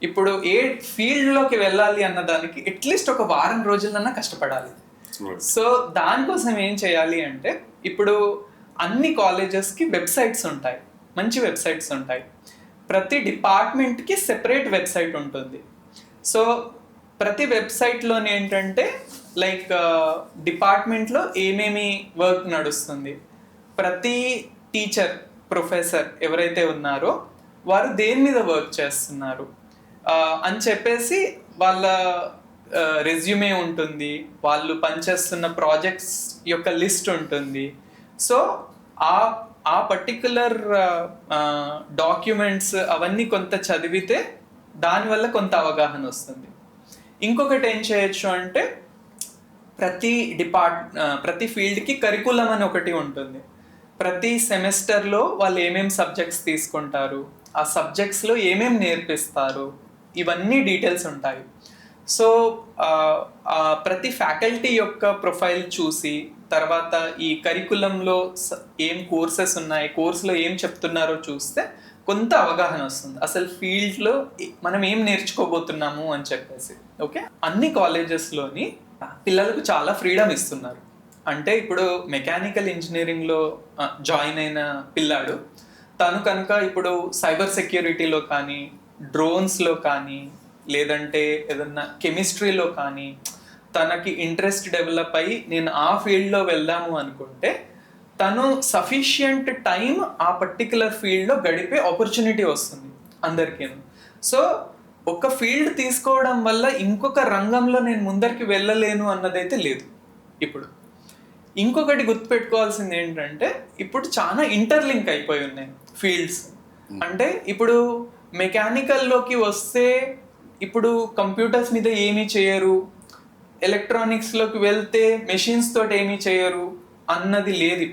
ఇప్పుడు ఏ ఫీల్డ్లోకి వెళ్ళాలి అన్న దానికి అట్లీస్ట్ ఒక వారం రోజులన్నా కష్టపడాలి. సో దానికోసం ఏం చేయాలి అంటే, ఇప్పుడు అన్ని కాలేజెస్కి వెబ్సైట్స్ ఉంటాయి, మంచి వెబ్సైట్స్ ఉంటాయి. ప్రతి డిపార్ట్మెంట్కి సెపరేట్ వెబ్సైట్ ఉంటుంది. సో ప్రతి వెబ్సైట్లోనే ఏంటంటే లైక్ డిపార్ట్మెంట్లో ఏమేమి వర్క్ నడుస్తుంది, ప్రతి టీచర్ ప్రొఫెసర్ ఎవరైతే ఉన్నారో వారు దేని మీద వర్క్ చేస్తున్నారు అని చెప్పేసి వాళ్ళ రెజ్యూమే ఉంటుంది, వాళ్ళు పనిచేస్తున్న ప్రాజెక్ట్స్ యొక్క లిస్ట్ ఉంటుంది. సో ఆ పర్టికులర్ డాక్యుమెంట్స్ అవన్నీ కొంత చదివితే దానివల్ల కొంత అవగాహన వస్తుంది. ఇంకొకటి ఏం చేయొచ్చు అంటే ప్రతి ఫీల్డ్కి కరికులం అని ఒకటి ఉంటుంది. ప్రతి సెమిస్టర్లో వాళ్ళు ఏమేమి సబ్జెక్ట్స్ తీసుకుంటారు, ఆ సబ్జెక్ట్స్లో ఏమేమి నేర్పిస్తారు, ఇవన్నీ డీటెయిల్స్ ఉంటాయి. సో ప్రతి ఫ్యాకల్టీ యొక్క ప్రొఫైల్ చూసి తర్వాత ఈ కరికులంలో ఏం కోర్సెస్ ఉన్నాయి, కోర్సులో ఏం చెప్తున్నారో చూస్తే కొంత అవగాహన వస్తుంది అసలు ఫీల్డ్లో మనం ఏం నేర్చుకోబోతున్నాము అని చెప్పేసి. ఓకే, అన్ని కాలేజెస్లోని పిల్లలకు చాలా ఫ్రీడమ్ ఇస్తున్నారు. అంటే ఇప్పుడు మెకానికల్ ఇంజనీరింగ్లో జాయిన్ అయిన పిల్లాడు తను కనుక ఇప్పుడు సైబర్ సెక్యూరిటీలో కానీ, డ్రోన్స్లో కానీ, లేదంటే ఏదన్నా కెమిస్ట్రీలో కానీ తనకి ఇంట్రెస్ట్ డెవలప్ అయ్యి నేను ఆ ఫీల్డ్లో వెళ్దాము అనుకుంటే తను సఫిషియంట్ టైం ఆ పర్టికులర్ ఫీల్డ్లో గడిపే ఆపర్చునిటీ వస్తుంది అందరికీ. సో ఒక ఫీల్డ్ తీసుకోవడం వల్ల ఇంకొక రంగంలో నేను ముందరికి వెళ్ళలేను అన్నదైతే లేదు. ఇప్పుడు ఇంకొకటి గుర్తుపెట్టుకోవాల్సింది ఏంటంటే ఇప్పుడు చాలా ఇంటర్లింక్ అయిపోయి ఉన్నాయి ఫీల్డ్స్. అంటే ఇప్పుడు మెకానికల్లోకి వస్తే ఇప్పుడు కంప్యూటర్స్ మీద ఏమీ చేయరు, ఎలక్ట్రానిక్స్లోకి వెళ్తే మెషిన్స్ తోటి ఏమీ చేయరు అన్నది లేదు.